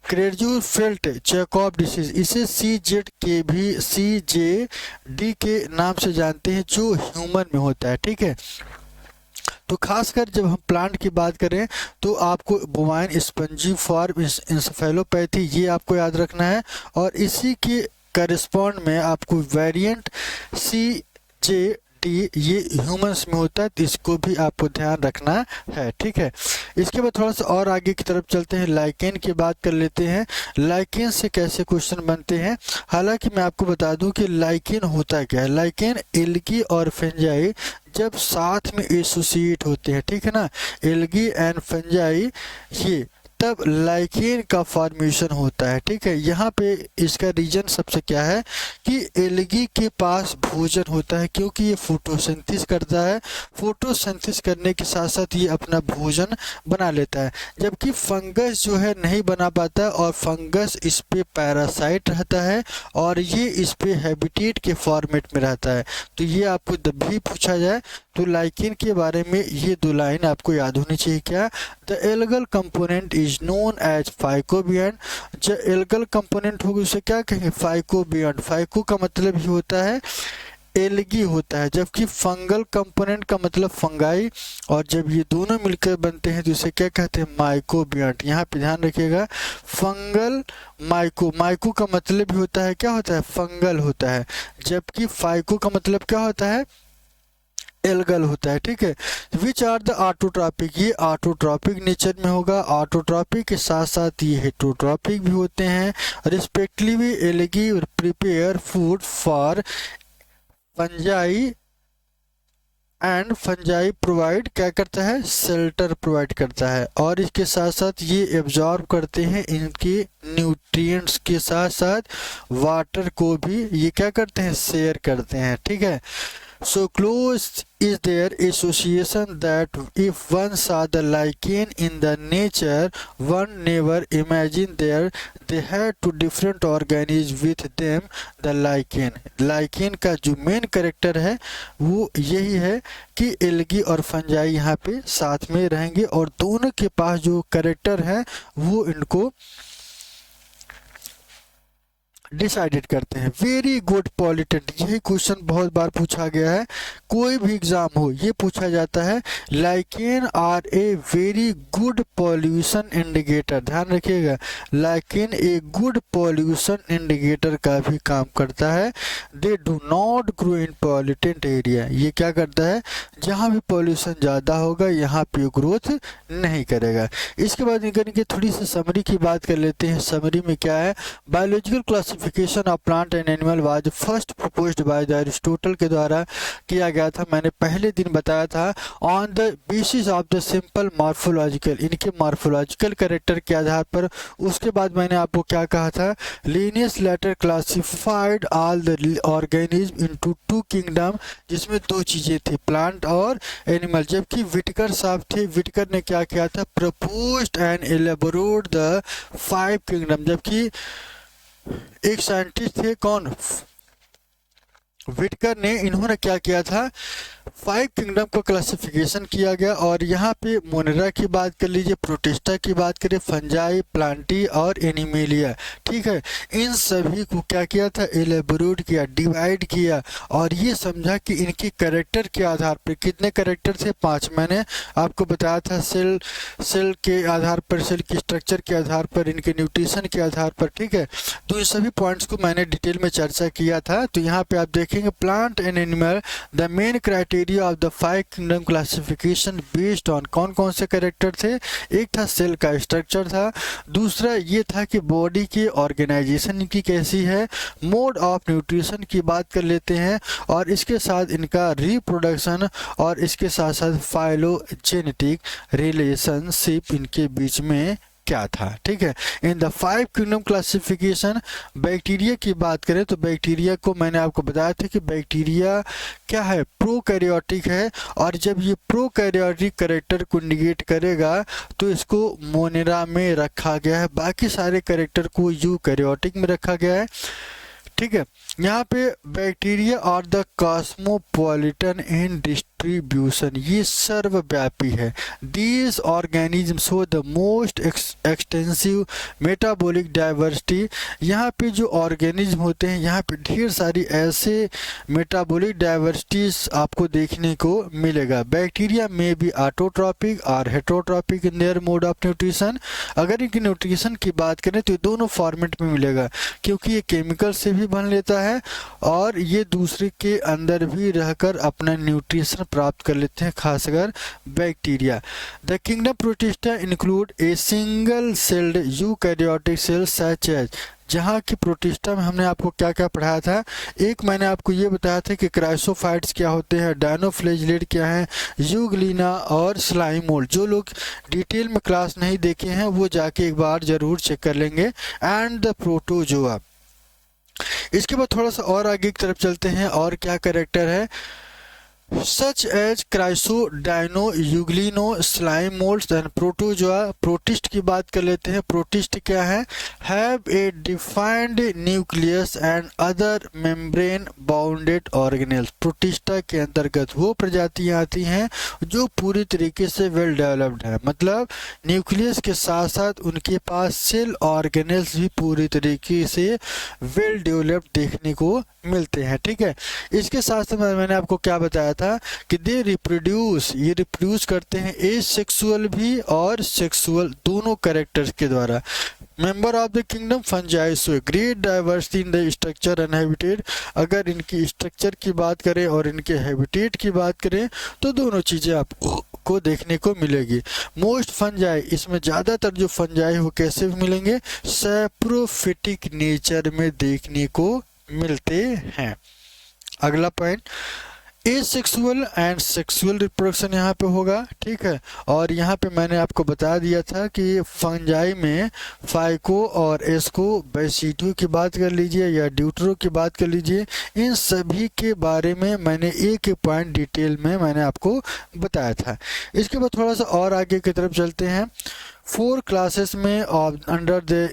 Creutzfeldt Jakob disease, इसे CJD के नाम से जानते हैं, जो ह्यूमन में होता है, ठीक है। तो खासकर जब हम प्लांट की बात करें तो आपको बोवाइन स्पंजीफॉर्म इंसेफेलोपैथी ये आपको याद रखना है, और इसी के करस्पॉन्ड में आपको वेरिएंट CJD ये ह्यूमंस में होता है, तो इसको भी आपको ध्यान रखना है, ठीक है। इसके बाद थोड़ा सा और आगे की तरफ चलते हैं, लाइकेन की बात कर लेते हैं। लाइकेन से कैसे क्वेश्चन बनते हैं? हालांकि मैं आपको बता दूं कि लाइकेन होता क्या है। लाइकेन एल्गी और फंजाई जब साथ में एसोसिएट होते हैं, ठीक है ना, एल्गी एंड फंजाई, ये तब लाइकेन का फॉर्मेशन होता है, ठीक है। यहाँ पे इसका रीजन सबसे क्या है कि एल्गी के पास भोजन होता है, क्योंकि ये फोटोसिंथेसिस करता है, फोटोसिंथेसिस करने के साथ साथ ये अपना भोजन बना लेता है, जबकि फंगस जो है नहीं बना पाता है, और फंगस इस पे पैरासाइट रहता है, और ये इस पे हैबिटेट के फॉर्मेट में रहता है। तो ये आपको जब भी पूछा जाए तो लाइकेन के बारे में ये दो लाइन आपको याद होनी चाहिए। क्या? The algal component is known as phycobiont, जो एल्गल कंपोनेंट होगा उसे क्या कहेंगे? फाइकोबियन। फाइको का मतलब ही होता है एल्गी होता है, जबकि फंगल कंपोनेंट का मतलब फंगाई, और जब ये दोनों मिलकर बनते हैं तो इसे क्या कहते हैं? माइकोबियंट। यहाँ पे ध्यान रखिएगा, फंगल माइको, माइको का मतलब भी होता है क्या होता है? फंगल होता है, जबकि फाइको का मतलब क्या होता है? एल्गल होता है, ठीक है। विच आर द ऑटोट्रॉपिक, ये ऑटोट्रॉपिक नेचर में होगा, ऑटोट्रॉपिक के साथ साथ ये हेटरोट्रॉपिक भी होते हैं। Respectively algae prepare food for fungi and fungi provide क्या करता है? शेल्टर प्रोवाइड करता है, और इसके साथ साथ ये एब्जॉर्ब करते हैं इनके न्यूट्रिएंट्स के साथ साथ वाटर को भी ये क्या करते हैं? शेयर करते हैं, ठीक है। So close is their association that if one saw the lichen in the nature, one never imagined they had two different organisms with them the lichen. lichen का जो मेन कैरेक्टर है वो यही है कि एल्गी और फंजाई यहाँ पे साथ में रहेंगे, और दोनों के पास जो कैरेक्टर है वो इनको डिसाइडेड करते हैं। वेरी गुड पॉलिटेंट, यही क्वेश्चन बहुत बार पूछा गया है, कोई भी एग्जाम हो ये पूछा जाता है। Lichen are a very good pollution indicator, ध्यान रखिएगा, lichen a good pollution indicator का भी काम करता है। They do not grow in pollutant area, ये क्या करता है? जहाँ भी पॉल्यूशन ज़्यादा होगा यहाँ पे ग्रोथ नहीं करेगा। इसके बाद इनकी थोड़ी सी समरी की बात कर लेते हैं। समरी में क्या है? Biological classification of plant and animal was first proposed by the Aristotle के द्वारा किया गया था। मैंने पहले दिन बताया था, on the basis of the simple morphological, इनके मॉर्फोलॉजिकल कैरेक्टर के आधार पर। उसके बाद मैंने आपको क्या कहा था? Linnaeus later classified all the organism into two kingdom, जिसमें दो चीजें थी, प्लांट और एनिमल। जबकि विटकर साहब थे, विटकर ने क्या किया था? Proposed and elaborate the 5 kingdom. जबकि एक साइंटिस्ट थे, कौन? विटकर ने, इन्होंने क्या किया था? 5 किंगडम को क्लासिफिकेशन किया गया, और यहाँ पे मोनेरा की बात कर लीजिए, प्रोटिस्टा की बात करें, फंजाई, प्लांटी और एनिमेलिया, ठीक है। इन सभी को क्या किया था? एलेबोरेट किया, डिवाइड किया, और ये समझा कि इनके कैरेक्टर के आधार पर, कितने कैरेक्टर थे? 5 मैंने आपको बताया था, सेल के आधार पर, सेल के स्ट्रक्चर के आधार पर, इनके न्यूट्रिशन के आधार पर, ठीक है। तो इन सभी पॉइंट्स को मैंने डिटेल में चर्चा किया था। तो यहाँ पे आप देखेंगे, plant and animal the main criteria of the 5 kingdom classification based on, कौन कौन से कैरेक्टर थे? एक था सेल का स्ट्रक्चर था, दूसरा ये था कि बॉडी की ऑर्गेनाइजेशन की कैसी है, मोड ऑफ न्यूट्रिशन की बात कर लेते हैं, और इसके साथ इनका रिप्रोडक्शन, और इसके साथ साथ फाइलोजेनेटिक रिलेशनशिप इनके बीच में क्या था। ठीक है, in the 5 kingdom classification bacteria की बात करें तो बैक्टीरिया को मैंने आपको बताया था कि बैक्टीरिया क्या है, प्रोकैरियोटिक है, और जब ये प्रोकैरियोटिक कैरेक्टर को निगेट करेगा तो इसको मोनेरा में रखा गया है, बाकी सारे कैरेक्टर को यूकैरियोटिक में रखा गया है। ठीक है, यहाँ पे बैक्टीरिया और द कॉस्मोपॉलिटन इन डिस्ट्रीब्यूशन, ये सर्वव्यापी है। These organism show the most extensive metabolic diversity, यहाँ पे जो ऑर्गेनिज्म होते हैं यहाँ पे ढेर सारी ऐसे मेटाबॉलिक डाइवर्सिटीज आपको देखने को मिलेगा। बैक्टीरिया में भी ऑटोट्रॉपिक और heterotrophic in their mode of nutrition. अगर इनकी न्यूट्रिशन की बात करें तो ये दोनों फॉर्मेट में मिलेगा, क्योंकि ये केमिकल से भी बन लेता है और ये दूसरे के अंदर भी रहकर अपना न्यूट्रिशन प्राप्त कर लेते हैं, खासकर bacteria. The kingdom Protista include a single celled eukaryotic cell such as, जहाँ की प्रोटिस्टा में हमने आपको क्या क्या पढ़ाया था। एक मैंने आपको ये बताया था कि क्राइसोफाइट्स क्या होते हैं, डायनोफ्लैजिलेट क्या है, यूग्लिना और स्लाइम मोल्ड। जो लोग डिटेल में क्लास नहीं देखे हैं वो जाके एक बार जरूर चेक कर लेंगे। And the protozoa. इसके बाद थोड़ा सा और आगे की तरफ चलते हैं, और क्या कैरेक्टर है, such as chryso, dino, euglino, slime moulds and protozoa. Protist की बात कर लेते हैं। प्रोटिस्ट क्या है, have a defined nucleus and other membrane bounded organelles. Protista के अंतर्गत वो प्रजातियां आती हैं जो पूरी तरीके से वेल डेवलप्ड है, मतलब न्यूक्लियस के साथ साथ उनके पास सेल ऑर्गेनेल्स भी पूरी तरीके से वेल डेवलप्ड देखने को मिलते हैं। ठीक है, इसके साथ साथ मैंने आपको क्या बताया था कि दे रिप्रोड्यूस, ये रिप्रोड्यूस करते हैं एसेक्सुअल भी और सेक्सुअल दोनों कैरेक्टर्स के द्वारा। Member of the kingdom fungi show great diversity in the structure and habitat. अगर इनकी स्ट्रक्चर की बात करें और इनके हैबिटेट की बात करें तो दोनों चीजें आपको देखने को मिलेगी। मोस्ट फंजाई, इसमें ज्यादातर जो फंजाई वो कैसे मिलेंगे, सैप्रोफिटिक नेचर में देखने को मिलते हैं। अगला point, asexual and sexual reproduction यहाँ पे होगा। ठीक है, और यहाँ पे मैंने आपको बता दिया था कि फंजाई में फाइको और एस्को, बेसिटो की बात कर लीजिए या ड्यूटरो की बात कर लीजिए, इन सभी के बारे में मैंने एक पॉइंट डिटेल में मैंने आपको बताया था। इसके बाद थोड़ा सा और आगे की तरफ चलते हैं। 4 क्लासेस में अंडर द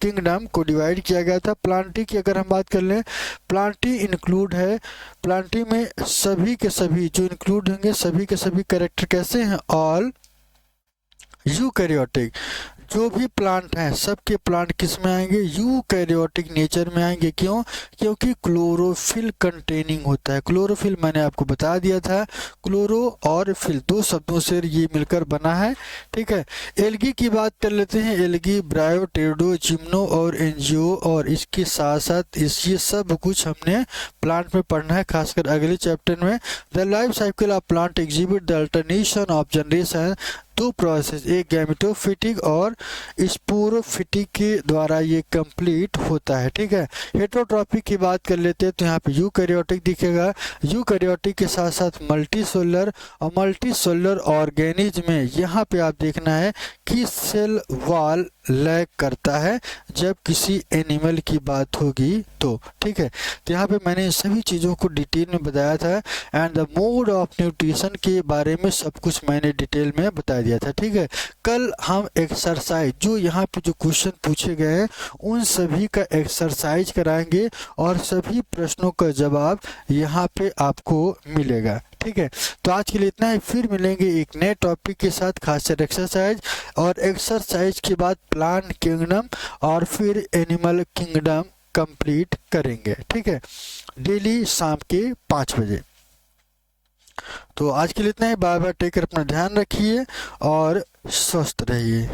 किंगडम को डिवाइड किया गया था। प्लांटी की अगर हम बात कर लें, प्लांटी इंक्लूड है, प्लांटी में सभी के सभी जो इंक्लूड होंगे सभी के सभी कैरेक्टर कैसे हैं, ऑल यूकैरियोटिक। जो भी प्लांट हैं सबके प्लांट किस में आएंगे, यूकैरियोटिक नेचर में आएंगे। क्यों, क्योंकि क्लोरोफिल कंटेनिंग होता है। क्लोरोफिल मैंने आपको बता दिया था, क्लोरो और फिल 2 शब्दों से ये मिलकर बना है। ठीक है, एल्गी की बात कर लेते हैं। एल्गी, ब्रायो, टेरडो, जिम्नो और एनजीओ, और इसके साथ साथ ये सब कुछ हमने प्लांट में पढ़ना है, खासकर अगले चैप्टर में। The life cycle of plant exhibit the alternation of generation, 2 process, एक गैमेटोफिटिक और स्पोरोफिटिक के द्वारा ये कंप्लीट होता है। ठीक है, हेटरोट्रॉपिक की बात कर लेते हैं तो यहाँ पे यूकैरियोटिक दिखेगा। यूकैरियोटिक के साथ साथ मल्टीसेलुलर, और मल्टीसेलुलर ऑर्गेनिज्म में यहाँ पे आप देखना है कि सेल वॉल लैग करता है जब किसी एनिमल की बात होगी तो। ठीक है, तो यहाँ पे मैंने सभी चीज़ों को डिटेल में बताया था, and the mode of nutrition के बारे में सब कुछ मैंने डिटेल में बता दिया था। ठीक है, कल हम एक्सरसाइज जो यहाँ पे जो क्वेश्चन पूछे गए हैं उन सभी का एक्सरसाइज कराएंगे और सभी प्रश्नों का जवाब यहाँ पे आपको मिलेगा। ठीक है, तो आज के लिए इतना ही, फिर मिलेंगे एक नए टॉपिक के साथ, खासकर एक्सरसाइज, और एक्सरसाइज के बाद प्लांट किंगडम और फिर एनिमल किंगडम कंप्लीट करेंगे। ठीक है, डेली शाम के 5 बजे। तो आज के लिए इतना ही, बाय बाय, टेक केयर, अपना ध्यान रखिए और स्वस्थ रहिए।